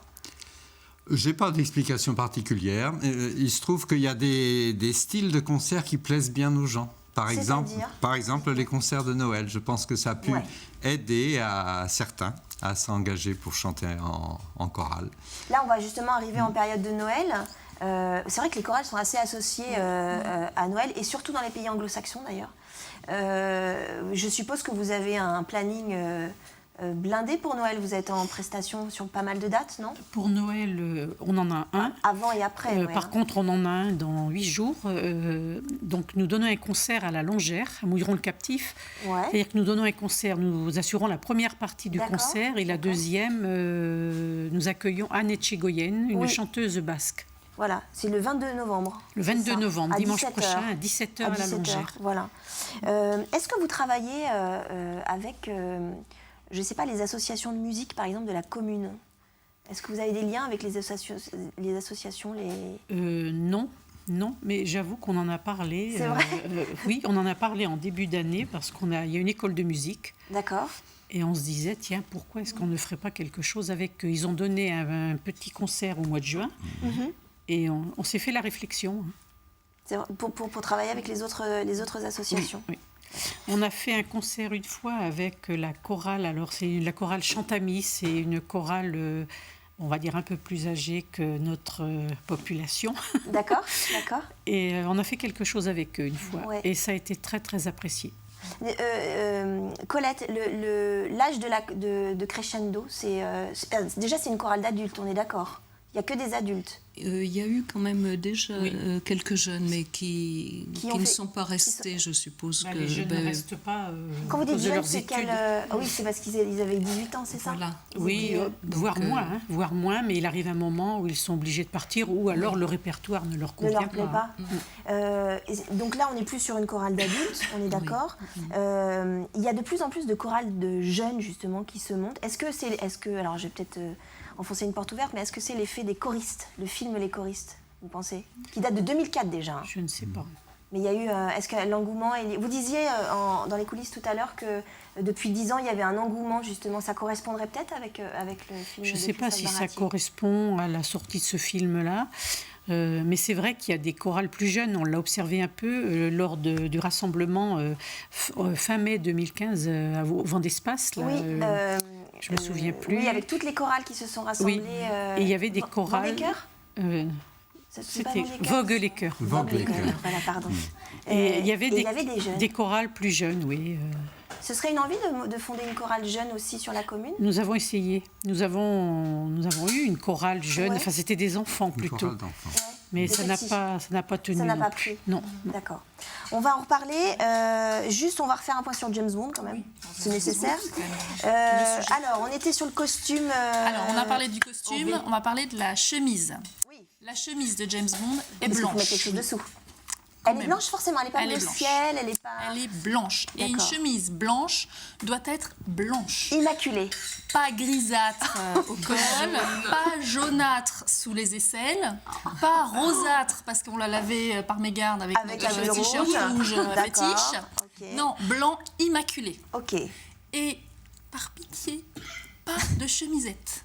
Je n'ai pas d'explication particulière. Il se trouve qu'il y a des styles de concerts qui plaisent bien aux gens. Par exemple, les concerts de Noël. Je pense que ça a pu aider à certains à s'engager pour chanter en chorale. Là, on va justement arriver en période de Noël. C'est vrai que les chorales sont assez associées à Noël, et surtout dans les pays anglo-saxons d'ailleurs. Je suppose que vous avez un planning blindé pour Noël. Vous êtes en prestation sur pas mal de dates, non? Pour Noël, on en a un. Avant et après. Par contre, on en a un dans 8 jours. Donc, nous donnons un concert à la Longère, à Mouilleron-le-Captif. Ouais. C'est-à-dire que nous donnons un concert, nous assurons la première partie du concert et la deuxième, nous accueillons Anne Etchegoyen, une chanteuse basque. Voilà, c'est le 22 novembre. Le 22 novembre, dimanche 17h. prochain, à 17h à la Longère. Voilà. Est-ce que vous travaillez avec, je ne sais pas, les associations de musique, par exemple, de la commune? Est-ce que vous avez des liens avec les associations Non, mais j'avoue qu'on en a parlé. C'est vrai oui, on en a parlé en début d'année parce qu'il y a une école de musique. D'accord. Et on se disait, tiens, pourquoi est-ce qu'on ne ferait pas quelque chose avec eux? Ils ont donné un petit concert au mois de juin. Et on s'est fait la réflexion. C'est vrai, pour travailler avec les autres associations. Oui. On a fait un concert une fois avec la chorale. Alors, c'est la chorale Chantamis. C'est une chorale, on va dire, un peu plus âgée que notre population. D'accord. Et on a fait quelque chose avec eux une fois. Ouais. Et ça a été très, très apprécié. Colette, l'âge de Crescendo, déjà c'est une chorale d'adultes, on est d'accord? Il n'y a que des adultes. Il y a eu quand même déjà quelques jeunes, mais qui ne sont pas restés, je suppose. Les jeunes ne restent pas. Quand vous dites jeunes, c'est quel... oui, c'est parce qu'ils avaient 18 ans, c'est ça? Voilà. Oui, voire moins, mais il arrive un moment où ils sont obligés de partir, ou alors le répertoire ne leur convient pas. Donc là, on n'est plus sur une chorale d'adultes, on est d'accord. Il y a de plus en plus de chorales de jeunes, justement, qui se montent. Alors, je vais peut-être... enfoncer une porte ouverte, mais est-ce que c'est l'effet des choristes, le film Les choristes, vous pensez? Qui date de 2004 déjà. Je ne sais pas. Mais il y a eu, est-ce que l'engouement... Vous disiez dans les coulisses tout à l'heure que depuis 10 ans, il y avait un engouement, justement. Ça correspondrait peut-être avec le film? Je ne sais pas si ça correspond à la sortie de ce film-là. Mais c'est vrai qu'il y a des chorales plus jeunes. On l'a observé un peu lors du rassemblement fin mai 2015 au Vent d'Espace. Oui, je me souviens plus. Oui, avec toutes les chorales qui se sont rassemblées. Oui. Et il y avait des chorales. C'était Vogue les Chœurs. Voilà, pardon. Et il y avait des chorales plus jeunes, oui. Ce serait une envie de fonder une chorale jeune aussi sur la commune? Nous avons essayé. Nous avons eu une chorale jeune. Enfin, c'était des enfants plutôt. Mais ça n'a pas tenu. Ça n'a pas plu. Non. D'accord. On va en reparler. Juste, on va refaire un point sur James Bond quand même. C'est nécessaire. Alors, on était sur le costume. Alors, on a parlé du costume. On va parler de la chemise. Oui. La chemise de James Bond est blanche. Il faut mettre quelque chose dessous. Elle est blanche forcément, elle n'est pas bleu ciel, elle n'est pas... Elle est blanche. Et une chemise blanche doit être blanche. Immaculée. Pas grisâtre au col, pas jaunâtre sous les aisselles, pas rosâtre parce qu'on l'a lavé par mégarde avec notre t-shirt rouge fétiche. Okay. Non, blanc immaculé. Ok. Et par pitié, pas de chemisette.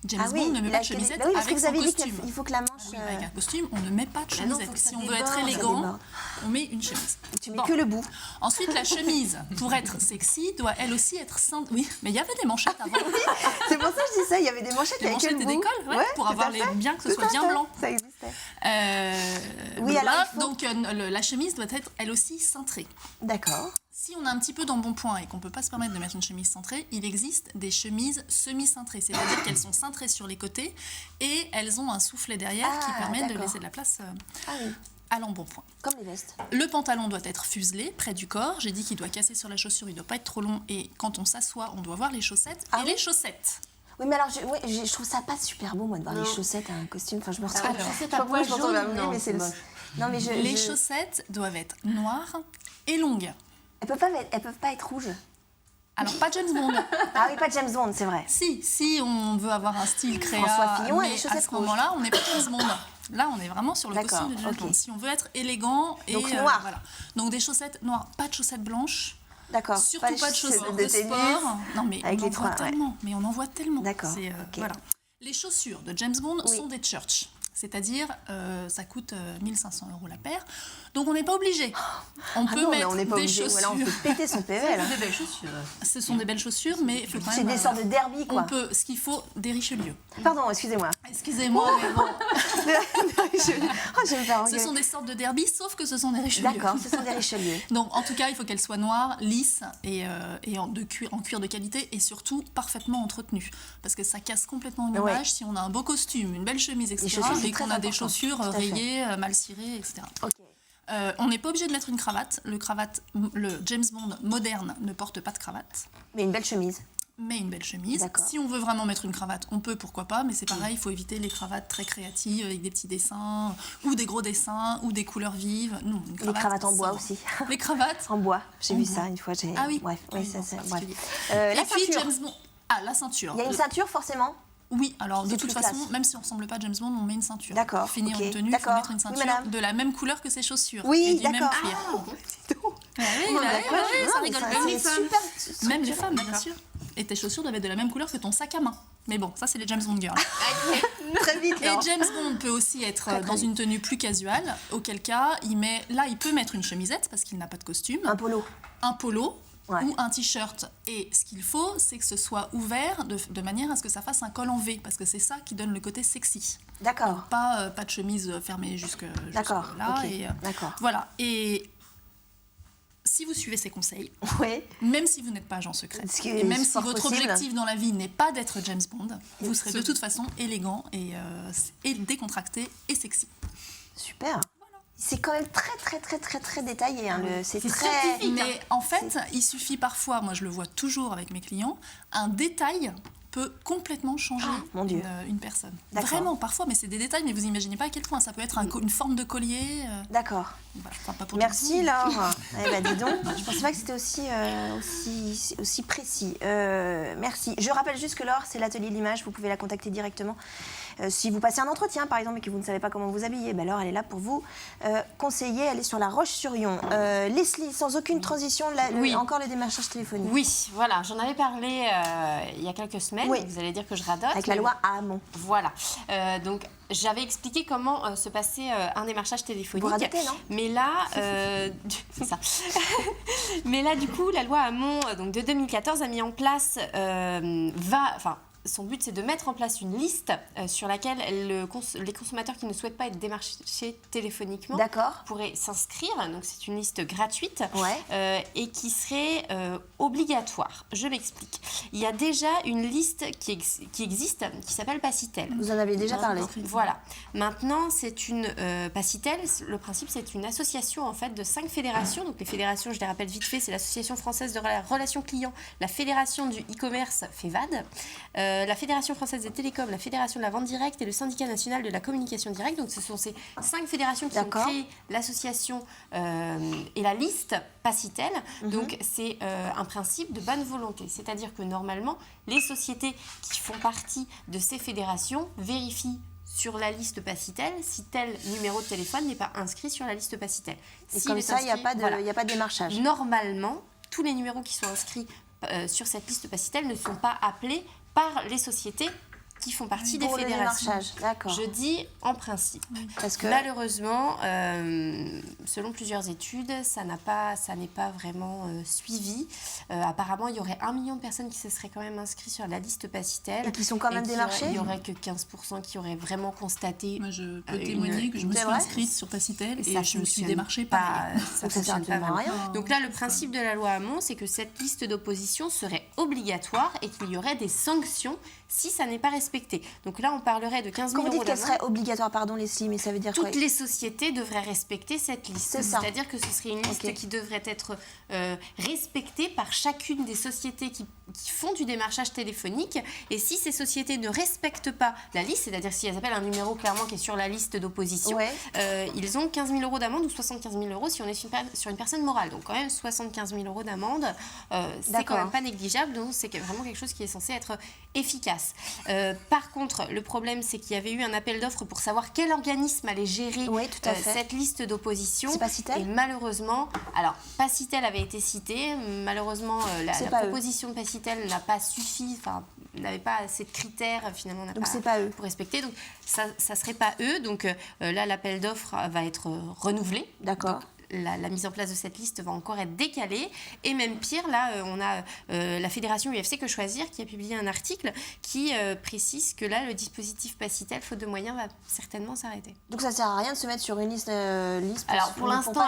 James Bond ne met pas de chemisette avec son costume. Il faut que la manche... avec un costume, on ne met pas de chemisette. Si on veut être élégant, on met une chemise. Tu mets que le bout. Ensuite, la chemise, pour être sexy, doit elle aussi être cintrée. Oui, mais il y avait des manchettes avant. C'est pour ça que je dis ça, il y avait des manchettes avec le bout. Des manchettes et des cols, pour avoir bien que ce soit bien blanc. Ça existait. Oui, alors donc la chemise doit être elle aussi cintrée. D'accord. Si on a un petit peu d'embonpoint et qu'on ne peut pas se permettre de mettre une chemise cintrée, il existe des chemises semi-cintrées. C'est-à-dire qu'elles sont cintrées sur les côtés et elles ont un soufflet derrière qui permet de laisser de la place à l'embonpoint. Comme les vestes. Le pantalon doit être fuselé près du corps. J'ai dit qu'il doit casser sur la chaussure, il ne doit pas être trop long. Et quand on s'assoit, on doit voir les chaussettes. Les chaussettes. Oui, mais alors, je trouve ça pas super beau, moi, de voir les chaussettes à un costume. Enfin, je me retrouve... chaussettes à pois jaunes, mais c'est moche. Non, mais les chaussettes doivent être noires et longues. Elles peuvent pas être rouges. Alors, pas James Bond. Ah oui, pas James Bond, c'est vrai. Si on veut avoir un style créa, François Fillon, mais à ce moment-là, on n'est pas James Bond. Là, on est vraiment sur le costume de James Bond. Si on veut être élégant et... Donc noir. Voilà. Donc, des chaussettes noires, pas de chaussettes blanches. D'accord. Surtout pas de chaussettes de sport. Non, mais on en voit tellement. Mais on en voit tellement. D'accord. Voilà. Les chaussures de James Bond sont des Church. C'est-à-dire, ça coûte 1 500 € la paire. Donc on n'est pas obligé. On peut mettre des chaussures. Voilà, on peut péter son PEL. C'est des belles chaussures. Ce sont des belles chaussures, mais il faut quand même... C'est des sortes de derby, quoi. Ce qu'il faut, des Richelieu. Pardon, excusez-moi. Excusez-moi, mais bon. Je vais me faire engueuler. Ce sont des sortes de derby, sauf que ce sont des Richelieu. D'accord, ce sont des Richelieu. Donc, en tout cas, il faut qu'elles soient noires, lisses et en cuir de qualité et surtout parfaitement entretenues. Parce que ça casse complètement l'image si on a un beau costume, une belle chemise, etc. et qu'on a des chaussures rayées, mal cirées, etc. Okay. On n'est pas obligé de mettre une cravate. Le James Bond moderne ne porte pas de cravate. Mais une belle chemise. Mais une belle chemise. Si on veut vraiment mettre une cravate, on peut, pourquoi pas, mais c'est pareil, il faut éviter les cravates très créatives avec des petits dessins, ou des gros dessins, ou des couleurs vives. Non, les cravates en bois aussi. Les cravates en bois, j'ai vu ça une fois. Ah oui. Bref, ça c'est. Bref. Et puis James Bond. Ah, la ceinture. Il y a une ceinture forcément. Oui, alors de toute façon, même si on ne ressemble pas à James Bond, on met une ceinture. D'accord. Pour finir une tenue, il faut mettre une ceinture de la même couleur que ses chaussures. Oui, et du d'accord. même cuir. Ça rigole. Même les femmes, bien sûr. Et tes chaussures doivent être de la même couleur que ton sac à main. Mais bon, ça c'est les James Bond girls. Très vite. Et James Bond peut aussi être dans une tenue plus casuale, auquel cas il peut mettre une chemisette parce qu'il n'a pas de costume. Un polo. Ouais. Ou un t-shirt. Et ce qu'il faut, c'est que ce soit ouvert de manière à ce que ça fasse un col en V, parce que c'est ça qui donne le côté sexy. D'accord. Pas de chemise fermée jusque là. Okay. D'accord. Voilà. Et si vous suivez ces conseils, même si vous n'êtes pas agent secret, et même si votre objectif dans la vie n'est pas d'être James Bond, vous serez de toute façon élégant et décontracté et sexy. Super. C'est quand même très détaillé. Hein, c'est très scientifique. Mais en fait, il suffit parfois, moi je le vois toujours avec mes clients, un détail peut complètement changer une personne. Vraiment, parfois, mais c'est des détails, mais vous imaginez pas à quel point. Ça peut être une forme de collier. D'accord. Merci Laure. Dis donc, je pensais pas que c'était aussi précis. Merci. Je rappelle juste que Laure, c'est l'atelier de l'image, vous pouvez la contacter directement. Si vous passez un entretien, par exemple, et que vous ne savez pas comment vous habiller, Laure, elle est là pour vous conseiller. Elle est sur La Roche-sur-Yon. Leslie, sans aucune transition, encore le démarchage téléphonique. Oui, voilà, j'en avais parlé il y a quelques semaines. Vous allez dire que je radote. Avec la loi Hamon. Voilà. Donc, j'avais expliqué comment se passait un démarchage téléphonique. Vous radotez, non ? Mais là, c'est ça. Mais là, du coup, la loi Hamon donc de 2014 a mis en place son but, c'est de mettre en place une liste sur laquelle les consommateurs qui ne souhaitent pas être démarchés téléphoniquement pourraient s'inscrire. Donc, c'est une liste gratuite et qui serait obligatoire. Je m'explique. Il y a déjà une liste qui existe, qui s'appelle Pacitel. Vous en avez déjà parlé. Voilà. Maintenant, c'est une Pacitel. Le principe, c'est une association en fait de 5 fédérations. Donc, les fédérations, je les rappelle vite fait, c'est l'Association française de relations clients, la Fédération du e-commerce FEVAD, la Fédération française des télécoms, la Fédération de la vente directe et le Syndicat national de la communication directe. Donc, ce sont ces 5 fédérations qui ont créé l'association et la liste Pacitel. Donc, c'est un principe de bonne volonté. C'est-à-dire que normalement, les sociétés qui font partie de ces fédérations vérifient sur la liste Pacitel si tel numéro de téléphone n'est pas inscrit sur la liste Pacitel. Et comme ça, il n'y a pas de démarchage. Normalement, tous les numéros qui sont inscrits sur cette liste Pacitel ne sont pas appelés par les sociétés qui font partie des fédérations. Je dis en principe. Parce que malheureusement, selon plusieurs études, ça n'est pas vraiment suivi. Apparemment, il y aurait 1 million de personnes qui se seraient quand même inscrites sur la liste Pacitel. Et qui sont quand même démarchées. Il n'y aurait que 15% qui auraient vraiment constaté. Moi, je peux témoigner que je me suis inscrite sur Pacitel et je me suis démarchée pas. Ça fonctionne pas vraiment. Donc là, le principe de la loi Hamon, c'est que cette liste d'opposition serait obligatoire et qu'il y aurait des sanctions si ça n'est pas respecté. Donc là, on parlerait de 15 000 euros. Quand vous dites qu'elle serait obligatoire, pardon Leslie, mais ça veut dire quoi ? Toutes les sociétés devraient respecter cette liste. C'est-à-dire que ce serait une liste qui devrait être respectée par chacune des sociétés qui font du démarchage téléphonique. Et si ces sociétés ne respectent pas la liste, c'est-à-dire si elles appellent un numéro clairement qui est sur la liste d'opposition, ils ont 15 000 euros d'amende ou 75 000 euros si on est sur une personne morale. Donc quand même 75 000 euros d'amende, c'est quand même pas négligeable. Donc c'est vraiment quelque chose qui est censé être efficace. place. Par contre, le problème, c'est qu'il y avait eu un appel d'offres pour savoir quel organisme allait gérer cette liste d'opposition. C'est Pacitel ? Et malheureusement, alors Pacitel avait été cité. Malheureusement, la proposition de Pacitel n'a pas suffi, n'avait pas assez de critères, finalement, pour respecter. Donc, ça serait pas eux. Donc là, l'appel d'offres va être renouvelé. D'accord. Donc, la mise en place de cette liste va encore être décalée. Et même pire, là, on a la fédération UFC Que Choisir qui a publié un article qui précise que là, le dispositif Pacitel, faute de moyens, va certainement s'arrêter. Donc ça ne sert à rien de se mettre sur une liste Alors pour l'instant,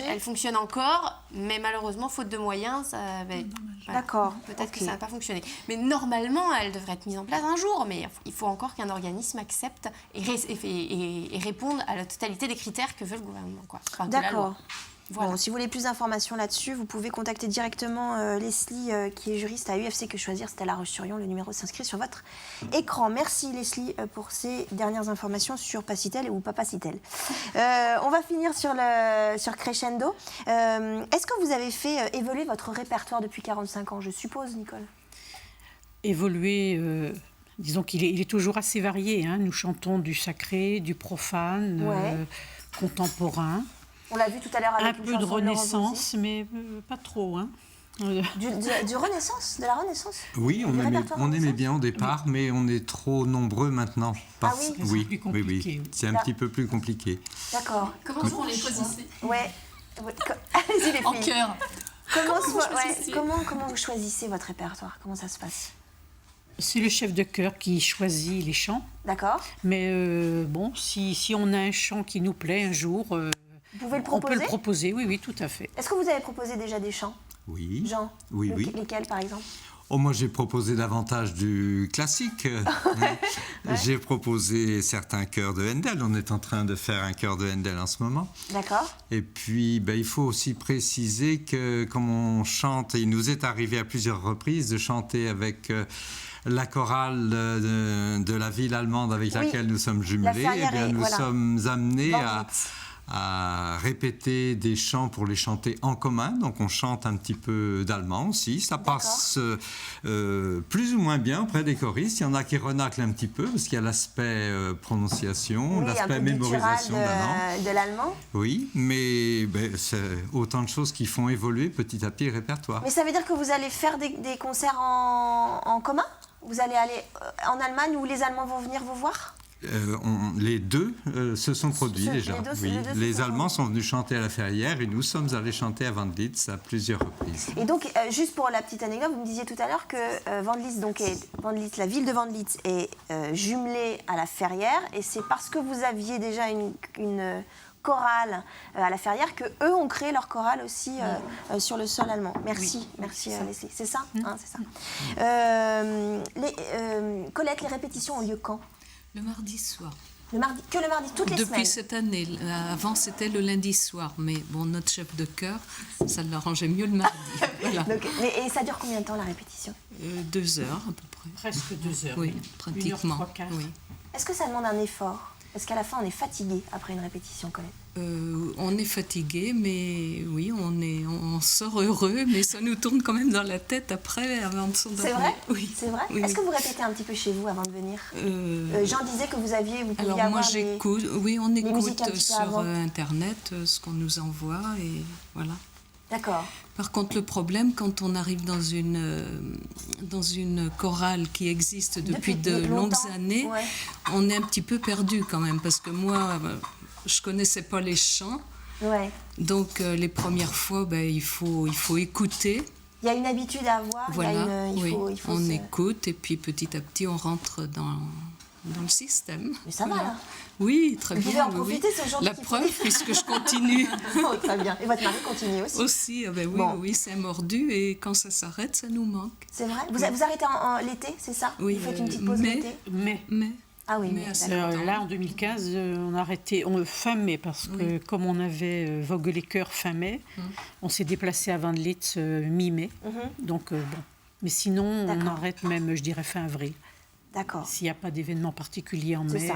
elle fonctionne encore, mais malheureusement, faute de moyens, ça va être... D'accord. Peut-être que ça n'a pas fonctionné. Mais normalement, elle devrait être mise en place un jour, mais il faut encore qu'un organisme accepte et réponde à la totalité des critères que veut le gouvernement. D'accord. Voilà. Bon, si vous voulez plus d'informations là-dessus, vous pouvez contacter directement Leslie, qui est juriste à UFC Que Choisir. C'était à La Roche-sur-Yon. Le numéro s'inscrit sur votre écran. Merci Leslie pour ces dernières informations sur Pacitel ou pas Pacitel. On va finir sur Crescendo. Est-ce que vous avez fait évoluer votre répertoire depuis 45 ans, je suppose, Nicole ? Évoluer, disons qu'il est toujours assez varié. Hein. Nous chantons du sacré, du profane, contemporain. On l'a vu tout à l'heure avec un peu de Renaissance, mais pas trop. Hein. Du Renaissance, de la Renaissance. Oui, on aimait bien au départ, mais on est trop nombreux maintenant. Ah oui, c'est un petit peu plus compliqué. D'accord. Comment vous les choisissez ? Allez-y les filles. En chœur. Comment vous choisissez votre répertoire ? Comment ça se passe ? C'est le chef de chœur qui choisit les chants. D'accord. Mais si on a un chant qui nous plaît un jour, vous pouvez le proposer ? On peut le proposer, oui, tout à fait. Est-ce que vous avez proposé déjà des chants ? Oui. Jean ? Oui. Lesquels, par exemple ? Moi, j'ai proposé davantage du classique. J'ai proposé certains chœurs de Handel. On est en train de faire un chœur de Handel en ce moment. D'accord. Et puis, il faut aussi préciser que comme on chante, et il nous est arrivé à plusieurs reprises de chanter avec... la chorale de la ville allemande avec laquelle nous sommes jumelés, nous sommes amenés à répéter des chants pour les chanter en commun. Donc on chante un petit peu d'allemand aussi. Ça passe plus ou moins bien auprès des choristes. Il y en a qui renaclent un petit peu parce qu'il y a l'aspect prononciation, l'aspect mémorisation de l'allemand. Oui, mais c'est autant de choses qui font évoluer petit à petit le répertoire. Mais ça veut dire que vous allez faire des concerts en commun ? Vous allez aller en Allemagne où les Allemands vont venir vous voir ? Les deux se sont produits déjà. Les Allemands sont venus chanter à la Ferrière et nous sommes allés chanter à Wandlitz à plusieurs reprises. Et donc, juste pour la petite anecdote, vous me disiez tout à l'heure que la ville de Wandlitz est jumelée à la Ferrière, et c'est parce que vous aviez déjà une chorale à la Ferrière que eux ont créé leur chorale aussi sur le sol allemand. Merci Leslie. C'est ça, c'est ça. Colette, les répétitions ont lieu quand ? Le mardi soir. Le mardi, toutes les semaines. Depuis cette année. Avant, c'était le lundi soir. Mais notre chef de chœur, ça l'arrangeait mieux le mardi. Voilà. Et ça dure combien de temps, la répétition ? 2 heures, à peu près. Presque 2 heures. Oui, pratiquement. 1h03. Oui. Est-ce que ça demande un effort ? Est-ce qu'à la fin, on est fatigué après une répétition, Colette ? On est fatigué, mais oui, on sort heureux, mais ça nous tourne quand même dans la tête après, avant de s'endormir. C'est vrai ? Oui. C'est vrai ? Oui. Est-ce que vous répétez un petit peu chez vous avant de venir ? Jean disait que vous pouviez alors avoir moi j'écoute, on écoute sur Internet ce qu'on nous envoie et voilà. D'accord. Par contre, le problème, quand on arrive dans une chorale qui existe depuis de longues années, on est un petit peu perdu quand même, parce que moi, je connaissais pas les chants. Ouais. Donc, les premières fois, il faut écouter. Il y a une habitude à avoir. Voilà, on écoute, et puis petit à petit, on rentre dans le système. Mais ça va, là. Oui, très bien. Vous pouvez en profiter ce jour. La preuve, puisque je continue. Oh, très bien. Et votre mari continue aussi. Aussi, oui, c'est mordu, et quand ça s'arrête, ça nous manque. C'est vrai. Vous arrêtez en l'été, c'est ça ? Oui. Vous faites une petite pause l'été ? Mais. Ah oui, là, en 2015, on a arrêté fin mai, parce que comme on avait Vogue les Chœurs fin mai, on s'est déplacé à Wandlitz mi-mai. Donc, Mais sinon, on arrête même, je dirais, fin avril. D'accord. S'il n'y a pas d'événement particulier en mai.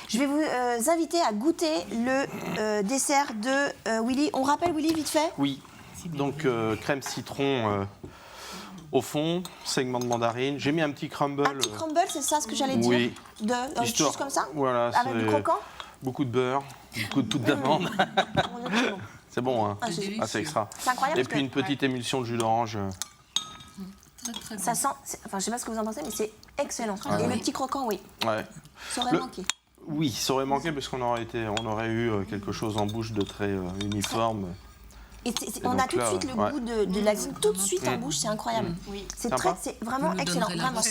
Je vais vous inviter à goûter le dessert de Willy. On rappelle, Willy, vite fait ? Oui. Donc, crème citron Au fond, segment de mandarine. J'ai mis un petit crumble. Un petit crumble, c'est ça ce que j'allais dire? Oui. Juste comme ça? Voilà. Avec du croquant? Beaucoup de beurre, beaucoup de poudre d'amande. C'est bon, hein? C'est extra. C'est incroyable. Et puis une petite émulsion de jus d'orange. Très ça sent, enfin je sais pas ce que vous en pensez, mais c'est excellent. Et le petit croquant, oui. Ouais. Ça aurait manqué. Oui, ça aurait manqué parce qu'on aurait eu quelque chose en bouche de très uniforme. Et on a tout de suite le goût de la goutte, tout de suite en bouche, c'est incroyable. Oui. C'est vraiment excellent. Vraiment.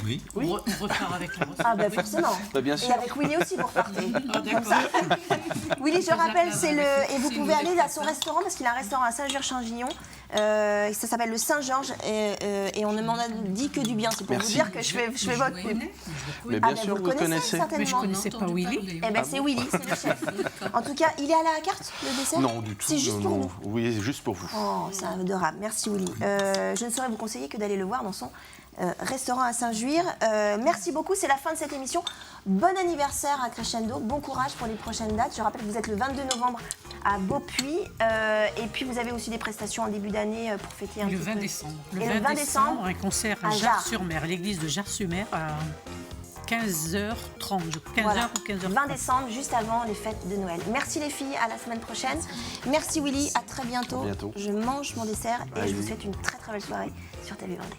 Oui. On repart avec la recette. Ah ben forcément. Bien sûr. Et avec Willy aussi, vous repartez. Comme ça. Willy, je rappelle, c'est le... Et vous pouvez aller à son restaurant, parce qu'il a un restaurant à Saint-Georges-Changillon. Ça s'appelle le Saint-Georges et on ne m'en a dit que du bien. C'est pour vous dire que je fais votre pub. Mais bien sûr, vous connaissez. Mais je ne connaissais pas Willy. Eh bien, c'est Willy, c'est le chef. En tout cas, il est à la carte, le dessert? Non, du tout. C'est juste pour nous. Oui, c'est juste pour vous. Oh, c'est adorable. Merci, Willy. Je ne saurais vous conseiller que d'aller le voir dans son restaurant à Saint-Juir. Merci beaucoup, c'est la fin de cette émission. Bon anniversaire à Crescendo, bon courage pour les prochaines dates. Je rappelle que vous êtes le 22 novembre à Beaupuy. Et puis vous avez aussi des prestations en début d'année pour fêter un petit peu. Le 20 décembre. Et le 20 décembre, un concert à Jars-sur-Mer, l'église de Jars-sur-Mer à 15h30, 15h ou 15h30. 20 décembre, juste avant les fêtes de Noël. Merci les filles, à la semaine prochaine. Merci Willy, à très bientôt. À bientôt. Je mange mon dessert et je vous souhaite une très très belle soirée sur TV Vendée.